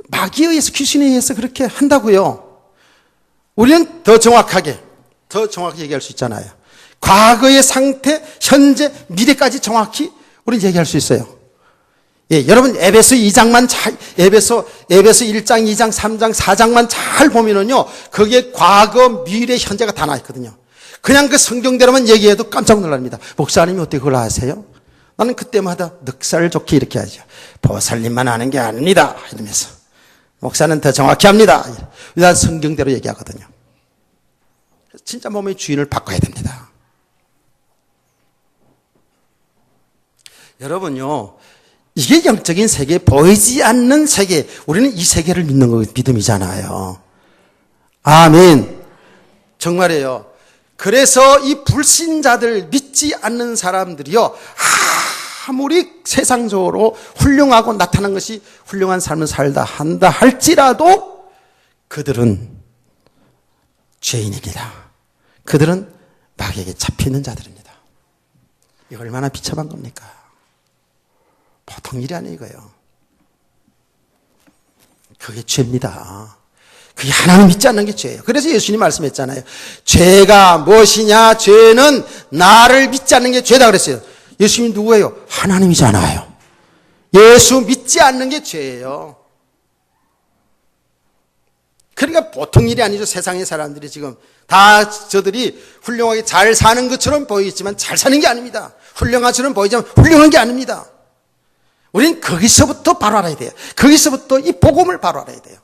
마귀에 의해서, 귀신에 의해서 그렇게 한다고요. 우리는 더 정확하게 얘기할 수 있잖아요. 과거의 상태, 현재, 미래까지 정확히 우리는 얘기할 수 있어요. 여러분 에베소 2장만 에베소 1장, 2장, 3장, 4장만 잘 보면은요, 거기에 과거, 미래, 현재가 다 나와 있거든요. 그냥 그 성경대로만 얘기해도 깜짝 놀랍니다. 목사님이 어떻게 그걸 아세요? 나는 그때마다 넉살 좋게 이렇게 하죠. 보살님만 아는 게 아닙니다. 이러면서. 목사는 더 정확히 합니다. 난 성경대로 얘기하거든요. 진짜 몸의 주인을 바꿔야 됩니다. 여러분요, 이게 영적인 세계, 보이지 않는 세계, 우리는 이 세계를 믿는 거 믿음이잖아요. 아멘. 정말이에요. 그래서 이 불신자들, 믿지 않는 사람들이요, 아무리 세상적으로 훌륭하고 나타난 것이 훌륭한 삶을 살다 한다 할지라도 그들은 죄인입니다. 그들은 마귀에게 잡혀있는 자들입니다. 이거 얼마나 비참한 겁니까? 보통 일이 아니에요, 이거요. 그게 죄입니다. 그게 하나님 믿지 않는 게 죄예요. 그래서 예수님 말씀했잖아요. 죄가 무엇이냐? 죄는 나를 믿지 않는 게 죄다 그랬어요. 예수님이 누구예요? 하나님이잖아요. 예수 믿지 않는 게 죄예요. 그러니까 보통 일이 아니죠. 세상의 사람들이 지금 다 저들이 훌륭하게 잘 사는 것처럼 보이지만 잘 사는 게 아닙니다. 훌륭한 것처럼 보이지만 훌륭한 게 아닙니다. 우린 거기서부터 바로 알아야 돼요. 거기서부터 이 복음을 바로 알아야 돼요.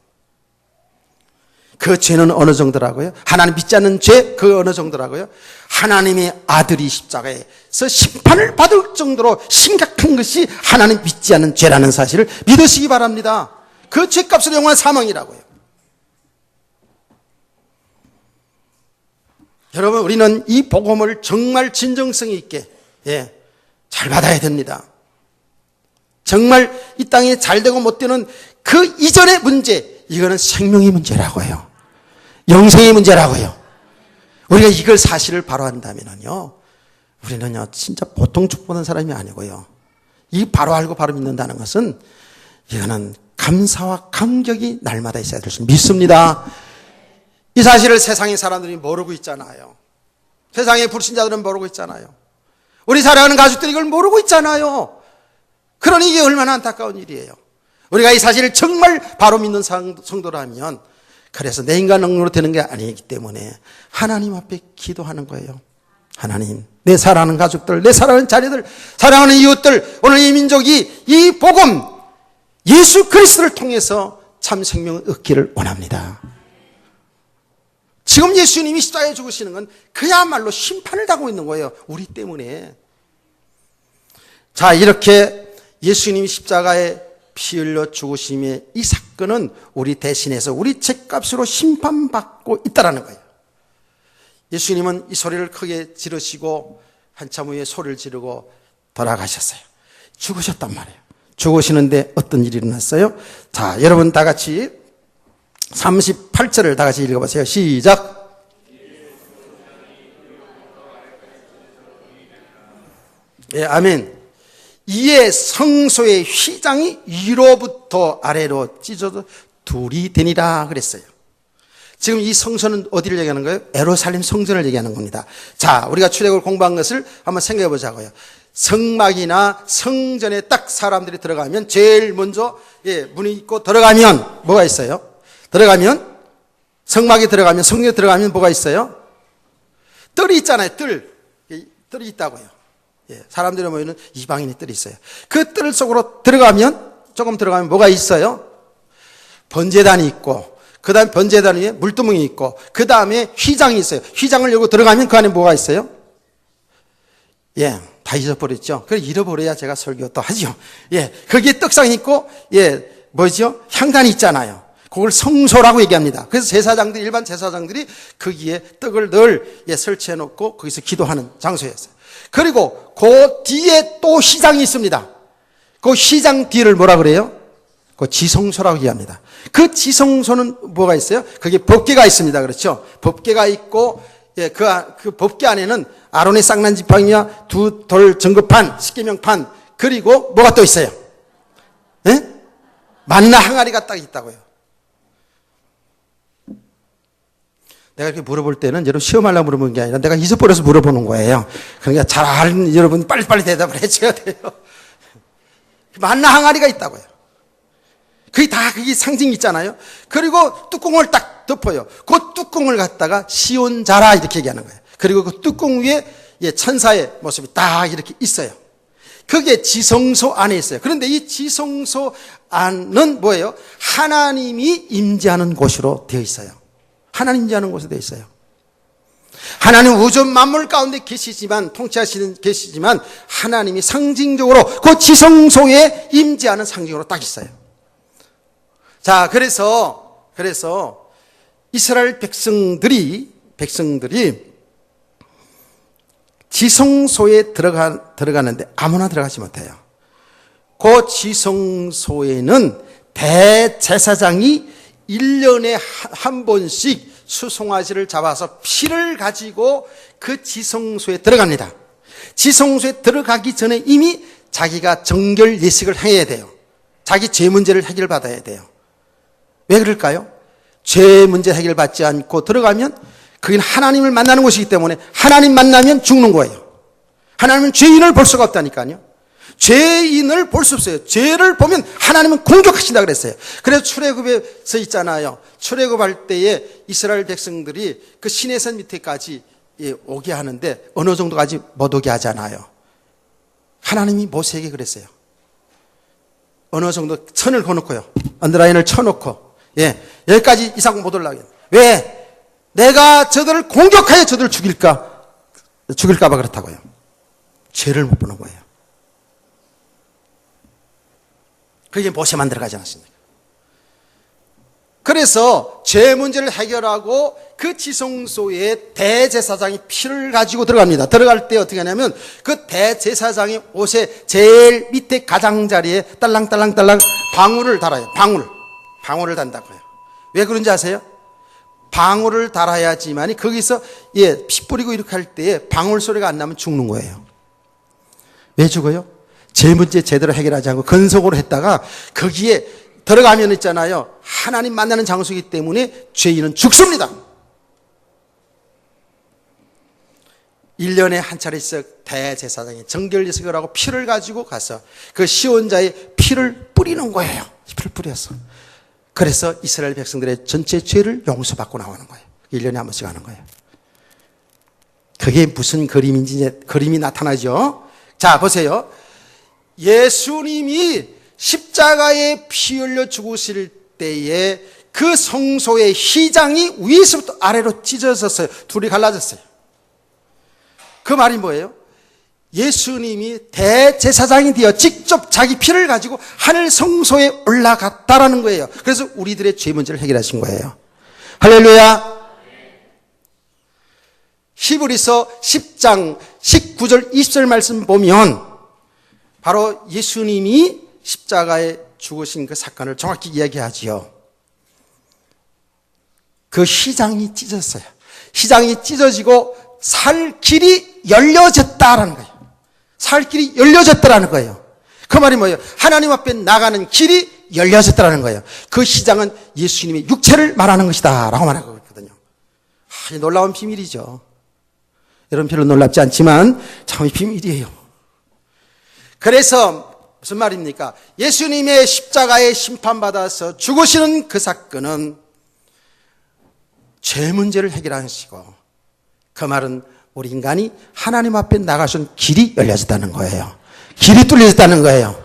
그 죄는 어느 정도라고요? 하나님 믿지 않는 죄, 그 어느 정도라고요? 하나님의 아들이 십자가에서 심판을 받을 정도로 심각한 것이 하나님 믿지 않는 죄라는 사실을 믿으시기 바랍니다. 그 죄값으로 영원한 사망이라고요. 여러분, 우리는 이 복음을 정말 진정성 있게 잘 받아야 됩니다. 정말 이 땅에 잘되고 못되는 그 이전의 문제, 이거는 생명의 문제라고요. 영생의 문제라고요. 우리가 이걸 사실을 바로 한다면요, 우리는요 진짜 보통 축복하는 사람이 아니고요, 이 바로 알고 바로 믿는다는 것은 이거는 감사와 감격이 날마다 있어야 될 수 믿습니다. 이 사실을 세상의 사람들이 모르고 있잖아요. 세상의 불신자들은 모르고 있잖아요. 우리 사랑하는 가족들이 이걸 모르고 있잖아요. 그러니 이게 얼마나 안타까운 일이에요. 우리가 이 사실을 정말 바로 믿는 성도라면, 그래서 내 인간 능력으로 되는 게 아니기 때문에 하나님 앞에 기도하는 거예요. 하나님, 내 사랑하는 가족들, 내 사랑하는 자녀들, 사랑하는 이웃들, 오늘 이 민족이 이 복음, 예수 그리스도를 통해서 참 생명을 얻기를 원합니다. 지금 예수님이 십자가에 죽으시는 건 그야말로 심판을 당하고 있는 거예요. 우리 때문에. 자, 이렇게 예수님이 십자가에 피 흘려 죽으심의 이 사건은 우리 대신해서 우리 죄값으로 심판받고 있다는 거예요. 예수님은 이 소리를 크게 지르시고 한참 후에 소리를 지르고 돌아가셨어요. 죽으셨단 말이에요. 죽으시는데 어떤 일이 일어났어요? 자, 여러분 다 같이 38절을 다 같이 읽어보세요. 시작. 예, 아멘. 이에 성소의 휘장이 위로부터 아래로 찢어져 둘이 되니라 그랬어요. 지금 이 성소는 어디를 얘기하는 거예요? 예루살렘 성전을 얘기하는 겁니다. 자, 우리가 출애굽을 공부한 것을 한번 생각해 보자고요. 성막이나 성전에 딱 사람들이 들어가면 제일 먼저 문이 있고 들어가면 뭐가 있어요? 들어가면 성막에 들어가면 성전에 들어가면 뭐가 있어요? 뜰이 있잖아요. 뜰이 있다고요. 사람들이 모이는 이방인의 뜰이 있어요. 그 뜰 속으로 조금 들어가면 뭐가 있어요? 번제단이 있고, 그 다음에 번제단 위에 물두멍이 있고, 그 다음에 휘장이 있어요. 휘장을 열고 들어가면 그 안에 뭐가 있어요? 다 잊어버렸죠. 그래, 잃어버려야 제가 설교 또 하죠. 거기에 떡상이 있고, 뭐죠? 향단이 있잖아요. 그걸 성소라고 얘기합니다. 그래서 제사장들이, 일반 제사장들이 거기에 떡을 늘 설치해 놓고 거기서 기도하는 장소였어요. 그리고 그 뒤에 또 휘장이 있습니다. 그 휘장 뒤를 뭐라 그래요? 그 지성소라고 얘기합니다. 그 지성소는 뭐가 있어요? 거기에 법궤가 있습니다. 그렇죠? 법궤가 있고, 그 법궤 안에는 아론의 쌍난 지팡이와 두 돌 증거판, 십계명판, 그리고 뭐가 또 있어요? 만나 항아리가 딱 있다고요. 내가 이렇게 물어볼 때는 여러분 시험하려고 물어보는 게 아니라 내가 잊어버려서 물어보는 거예요. 그러니까 잘 아는 여러분 빨리빨리 대답을 해줘야 돼요. 만나 항아리가 있다고요. 그게 다 그게 상징이 있잖아요. 그리고 뚜껑을 딱 덮어요. 그 뚜껑을 갖다가 시온자라 이렇게 얘기하는 거예요. 그리고 그 뚜껑 위에 천사의 모습이 딱 이렇게 있어요. 그게 지성소 안에 있어요. 그런데 이 지성소 안은 뭐예요? 하나님이 임재하는 곳으로 되어 있어요. 하나님 임재하는 곳에 되어 있어요. 하나님 우주 만물 가운데 계시지만 하나님이 상징적으로 그 지성소에 임재하는 상징으로 딱 있어요. 자, 그래서 이스라엘 백성들이 지성소에 들어가는데 아무나 들어가지 못해요. 그 지성소에는 대제사장이 1년에 한 번씩 수송아지를 잡아서 피를 가지고 그 지성소에 들어갑니다. 지성소에 들어가기 전에 이미 자기가 정결 예식을 행해야 돼요. 자기 죄 문제를 해결받아야 돼요. 왜 그럴까요? 죄 문제 해결받지 않고 들어가면 그건 하나님을 만나는 곳이기 때문에 하나님 만나면 죽는 거예요. 하나님은 죄인을 볼 수가 없다니까요. 죄인을 볼 수 없어요. 죄를 보면 하나님은 공격하신다 그랬어요. 그래서 출애굽에서 있잖아요. 출애굽할 때에 이스라엘 백성들이 그 시내산 밑에까지 오게 하는데 어느 정도까지 못 오게 하잖아요. 하나님이 모세에게 그랬어요. 어느 정도 선을 그어놓고요. 언더라인을 쳐놓고 여기까지 이상 못 올라가게. 왜? 내가 저들을 공격하여 저들을 죽일까 봐 그렇다고요. 죄를 못 보는 거예요. 그게 모세만 들어가지 않았습니까? 그래서 죄 문제를 해결하고 그 지성소에 대제사장이 피를 가지고 들어갑니다. 들어갈 때 어떻게 하냐면 그 대제사장이 옷에 제일 밑에 가장자리에 딸랑딸랑딸랑 방울을 달아요. 방울을 단다고요. 왜 그런지 아세요? 방울을 달아야지만이 거기서 피 뿌리고 이렇게 할 때에 방울 소리가 안 나면 죽는 거예요. 왜 죽어요? 죄 문제 제대로 해결하지 않고 건석으로 했다가 거기에 들어가면 있잖아요. 하나님 만나는 장소이기 때문에 죄인은 죽습니다. 1년에 한 차례씩 대제사장이 정결예식을 하고 피를 가지고 가서 그 시온자의 피를 뿌리는 거예요. 피를 뿌려서. 그래서 이스라엘 백성들의 전체 죄를 용서받고 나오는 거예요. 1년에 한 번씩 하는 거예요. 그게 무슨 그림인지 이제 그림이 나타나죠. 자, 보세요. 예수님이 십자가에 피 흘려 죽으실 때에 그 성소의 휘장이 위에서부터 아래로 찢어졌어요. 둘이 갈라졌어요. 그 말이 뭐예요? 예수님이 대제사장이 되어 직접 자기 피를 가지고 하늘 성소에 올라갔다라는 거예요. 그래서 우리들의 죄 문제를 해결하신 거예요. 할렐루야. 히브리서 10장 19절 20절 말씀 보면 바로 예수님이 십자가에 죽으신 그 사건을 정확히 이야기하지요. 그 휘장이 찢어졌어요. 휘장이 찢어지고 살 길이 열려졌다라는 거예요. 살 길이 열려졌다라는 거예요. 그 말이 뭐예요? 하나님 앞에 나가는 길이 열려졌다라는 거예요. 그 휘장은 예수님의 육체를 말하는 것이다 라고 말하고 있거든요. 놀라운 비밀이죠. 여러분 별로 놀랍지 않지만 참 비밀이에요. 그래서 무슨 말입니까? 예수님의 십자가에 심판받아서 죽으시는 그 사건은 죄 문제를 해결하시고, 그 말은 우리 인간이 하나님 앞에 나가신 길이 열려졌다는 거예요. 길이 뚫려졌다는 거예요.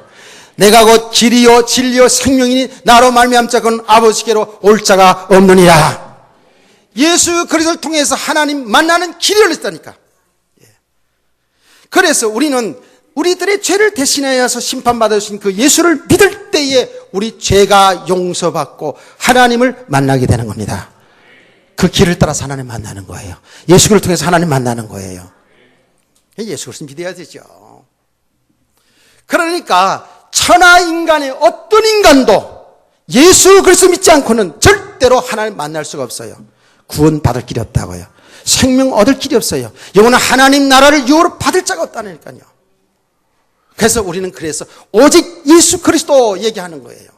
내가 곧 길이요 진리요 생명이니 나로 말미암자건 아버지께로 올 자가 없느니라. 예수 그리스도를 통해서 하나님 만나는 길이 열렸다니까. 그래서 우리는 우리들의 죄를 대신하여서 심판받으신 그 예수를 믿을 때에 우리 죄가 용서받고 하나님을 만나게 되는 겁니다. 그 길을 따라서 하나님 만나는 거예요. 예수 그리스도를 통해서 하나님 만나는 거예요. 예수 그리스도를 믿어야 되죠. 그러니까 천하 인간의 어떤 인간도 예수 그리스도 믿지 않고는 절대로 하나님 만날 수가 없어요. 구원받을 길이 없다고요. 생명 얻을 길이 없어요. 영원한 하나님 나라를 유업으로 받을 자가 없다니까요. 그래서 우리는 그래서 오직 예수 그리스도 얘기하는 거예요.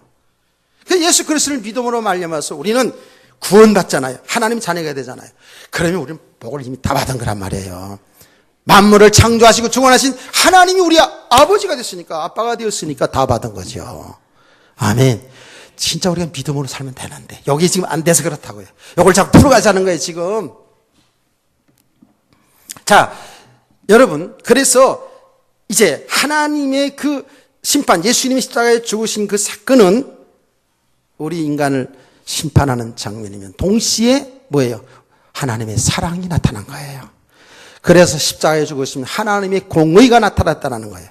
그 예수 그리스도를 믿음으로 말미암아서 우리는 구원받잖아요. 하나님 자녀가 되잖아요. 그러면 우리는 복을 이미 다 받은 거란 말이에요. 만물을 창조하시고 주관하신 하나님이 우리 아버지가 됐으니까, 아빠가 되었으니까 다 받은 거죠. 아멘. 진짜 우리가 믿음으로 살면 되는데 여기 지금 안 돼서 그렇다고요. 이걸 자꾸 풀어가자는 거예요 지금. 자, 여러분, 그래서 이제 하나님의 그 심판, 예수님이 십자가에 죽으신 그 사건은 우리 인간을 심판하는 장면이면 동시에 뭐예요? 하나님의 사랑이 나타난 거예요. 그래서 십자가에 죽으신 하나님의 공의가 나타났다는 거예요.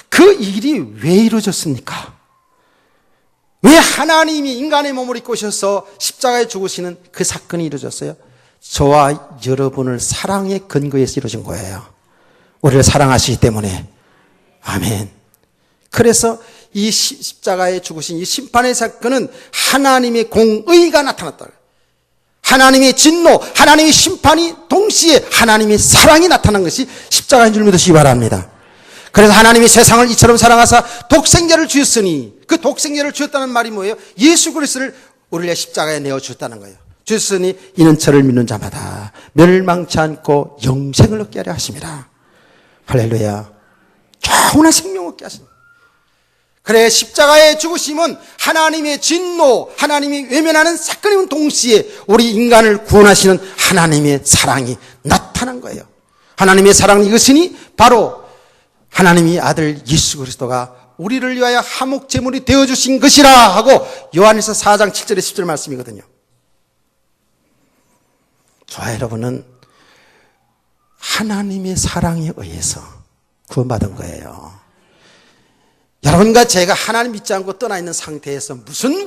그 일이 왜 이루어졌습니까? 왜 하나님이 인간의 몸을 입고 오셔서 십자가에 죽으시는 그 사건이 이루어졌어요? 저와 여러분을 사랑의 근거에서 이루어진 거예요. 우리를 사랑하시기 때문에. 아멘. 그래서 이 십자가에 죽으신 이 심판의 사건은 하나님의 공의가 나타났다. 하나님의 진노, 하나님의 심판이 동시에 하나님의 사랑이 나타난 것이 십자가인 줄 믿으시기 바랍니다. 그래서 하나님이 세상을 이처럼 사랑하사 독생자를 주셨으니, 그 독생자를 주셨다는 말이 뭐예요? 예수 그리스도를 우리의 십자가에 내어 주셨다는 거예요. 주셨으니 이는 저를 믿는 자마다 멸망치 않고 영생을 얻게 하려 하심이라. 할렐루야. 영원한 생명 얻게 하십니다. 그래, 십자가의 죽으심은 하나님의 진노, 하나님이 외면하는 사건이면 동시에 우리 인간을 구원하시는 하나님의 사랑이 나타난 거예요. 하나님의 사랑이 이것이니 바로 하나님의 아들 예수 그리스도가 우리를 위하여 화목제물이 되어주신 것이라 하고 요한일서 4장 7절에 10절 말씀이거든요. 저와 여러분은 하나님의 사랑에 의해서 구원받은 거예요. 여러분과 제가 하나님 믿지 않고 떠나 있는 상태에서 무슨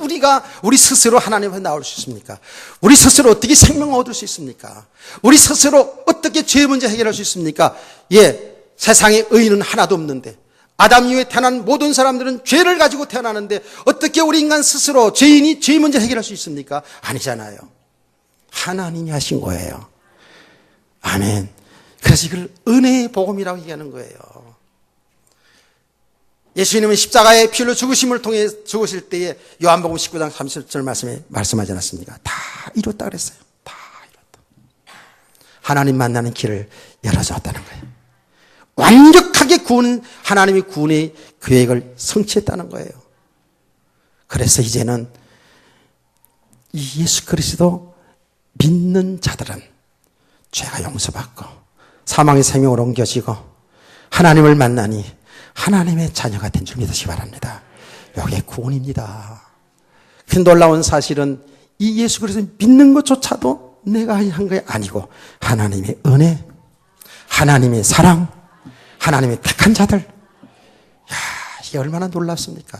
우리 스스로 하나님 앞에 나올 수 있습니까? 우리 스스로 어떻게 생명을 얻을 수 있습니까? 우리 스스로 어떻게 죄 문제 해결할 수 있습니까? 세상에 의인은 하나도 없는데, 아담 이후에 태어난 모든 사람들은 죄를 가지고 태어나는데 어떻게 우리 인간 스스로 죄인이 죄 문제 해결할 수 있습니까? 아니잖아요. 하나님이 하신 거예요. 아멘. 그래서 이걸 은혜의 복음이라고 얘기하는 거예요. 예수님은 십자가의 피로 죽으심을 통해 죽으실 때에 요한복음 19장 30절 말씀에 말씀하지 않았습니까? 다 이뤘다 그랬어요. 다 이뤘다. 하나님 만나는 길을 열어줬다는 거예요. 완벽하게 하나님이 구원의 계획을 성취했다는 거예요. 그래서 이제는 이 예수 그리스도 믿는 자들은 죄가 용서받고 사망의 생명으로 옮겨지고 하나님을 만나니 하나님의 자녀가 된 줄 믿으시기 바랍니다. 이게 구원입니다. 그 놀라운 사실은 이 예수 그리스도 믿는 것조차도 내가 한 게 아니고 하나님의 은혜, 하나님의 사랑, 하나님의 택한 자들. 야, 이게 얼마나 놀랍습니까?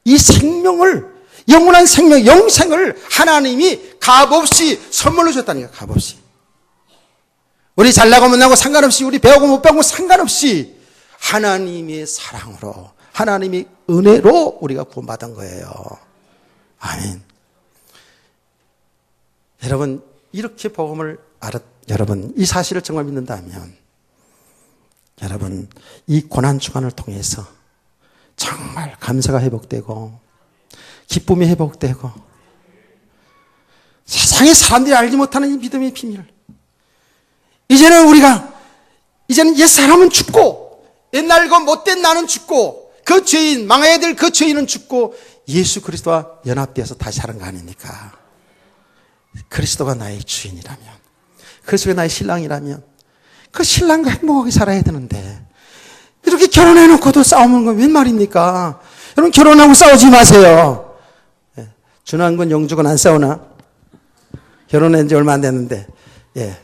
이 생명을, 영원한 생명, 영생을 하나님이 값없이 선물로 줬다니까, 값없이. 우리 잘나고 못나고 상관없이, 우리 배우고 못 배우고 상관없이 하나님의 사랑으로, 하나님의 은혜로 우리가 구원받은 거예요. 아멘. 여러분, 이렇게 복음을 여러분, 이 사실을 정말 믿는다면, 여러분, 이 고난주간을 통해서 정말 감사가 회복되고, 기쁨이 회복되고, 세상의 사람들이 알지 못하는 이 믿음의 비밀. 이제는 옛사람은 죽고, 옛날 그 못된 나는 죽고, 그 죄인, 망해야 될 그 죄인은 죽고, 예수 그리스도와 연합되어서 다시 사는 거 아닙니까? 그리스도가 나의 주인이라면, 그리스도가 나의 신랑이라면, 그 신랑과 행복하게 살아야 되는데, 이렇게 결혼해놓고도 싸우는 건 웬 말입니까? 여러분, 결혼하고 싸우지 마세요. 준환군, 영주군 안 싸우나? 결혼한 지 얼마 안 됐는데, 예.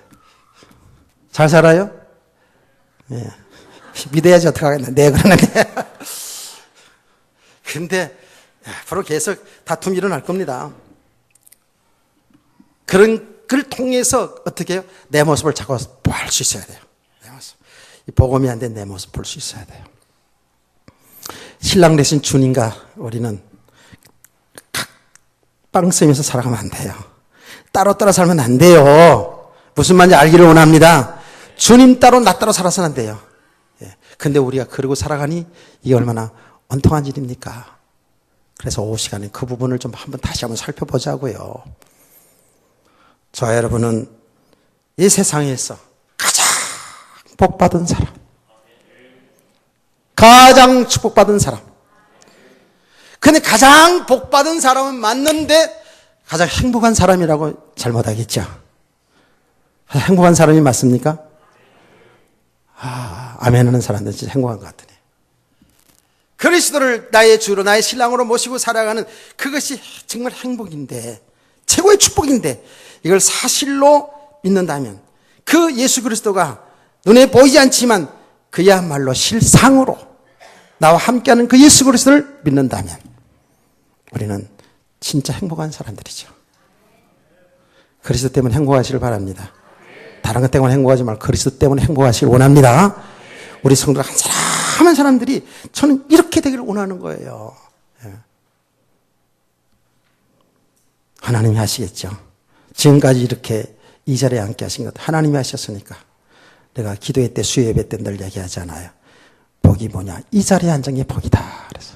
잘 살아요? 예. 믿어야지 어떡하겠나. 네, 그러는데. 근데, 앞으로 계속 다툼이 일어날 겁니다. 그런 걸 통해서 어떻게 해요? 내 모습을 자꾸 볼 수 있어야 돼요. 내 모습. 이 복음이 안 된 내 모습 볼 수 있어야 돼요. 신랑 대신 주님과 우리는 각방성에서 살아가면 안 돼요. 따로 살면 안 돼요. 무슨 말인지 알기를 원합니다. 주님 따로 나 따로 살아서는 안 돼요. 예. 근데 우리가 그러고 살아가니 이게 얼마나 원통한 일입니까? 그래서 오후 시간에 그 부분을 좀 다시 한번 살펴보자고요. 저와 여러분은 이 세상에서 가장 복받은 사람, 가장 축복받은 사람. 근데 가장 복받은 사람은 맞는데 가장 행복한 사람이라고 잘못하겠죠. 행복한 사람이 맞습니까? 아멘 하는 사람들은 진짜 행복한 것 같으네. 그리스도를 나의 주로 나의 신랑으로 모시고 살아가는 그것이 정말 행복인데, 최고의 축복인데, 이걸 사실로 믿는다면 그 예수 그리스도가 눈에 보이지 않지만 그야말로 실상으로 나와 함께하는 그 예수 그리스도를 믿는다면 우리는 진짜 행복한 사람들이죠. 그리스도 때문에 행복하시길 바랍니다. 다른 것 때문에 행복하지 말고 그리스도 때문에 행복하시길 원합니다. 우리 성도들 한 사람 한 사람들이 저는 이렇게 되기를 원하는 거예요. 하나님이 하시겠죠. 지금까지 이렇게 이 자리에 앉게 하신 것 하나님이 하셨으니까. 내가 기도회 때 수요 예배 때 늘 얘기하잖아요. 복이 뭐냐? 이 자리에 앉은 게 복이다. 그래서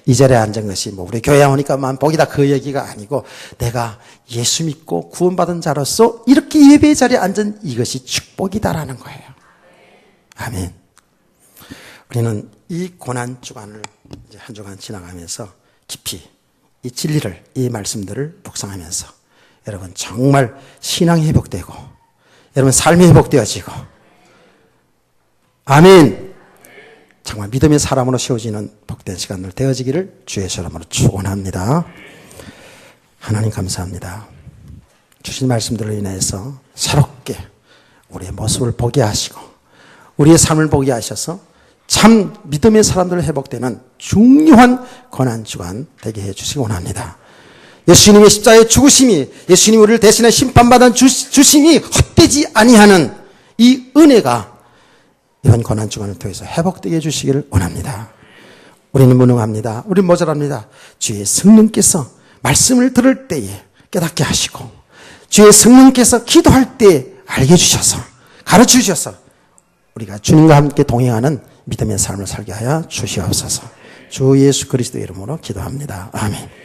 이 자리에 앉은 것이 뭐 우리 교회 오니까만 복이다 그 얘기가 아니고, 내가 예수 믿고 구원받은 자로서 이렇게 예배의 자리에 앉은 이것이 축복이다라는 거예요. 아멘. 우리는 이 고난 주간을 이제 한 주간 지나가면서 깊이 이 진리를, 이 말씀들을 묵상하면서 여러분 정말 신앙이 회복되고 여러분 삶이 회복되어지고, 아멘, 정말 믿음의 사람으로 세워지는 복된 시간들 되어지기를 주의 이름으로 축원합니다. 하나님 감사합니다. 주신 말씀들로 인해서 새롭게 우리의 모습을 보게 하시고 우리의 삶을 보게 하셔서 참 믿음의 사람들 회복되는 중요한 고난주간 되게 해주시기 원합니다. 예수님의 십자가의 죽으심이, 예수님이 우리를 대신해 심판받은 주심이 헛되지 아니하는 이 은혜가 이번 고난주간을 통해서 회복되게 해주시기를 원합니다. 우리는 무능합니다. 우리는 모자랍니다. 주의 성령께서 말씀을 들을 때에 깨닫게 하시고 주의 성령께서 기도할 때에 알게 해주셔서 가르쳐 주셔서 우리가 주님과 함께 동행하는 믿음의 삶을 살게 하여 주시옵소서. 주 예수 그리스도 이름으로 기도합니다. 아멘.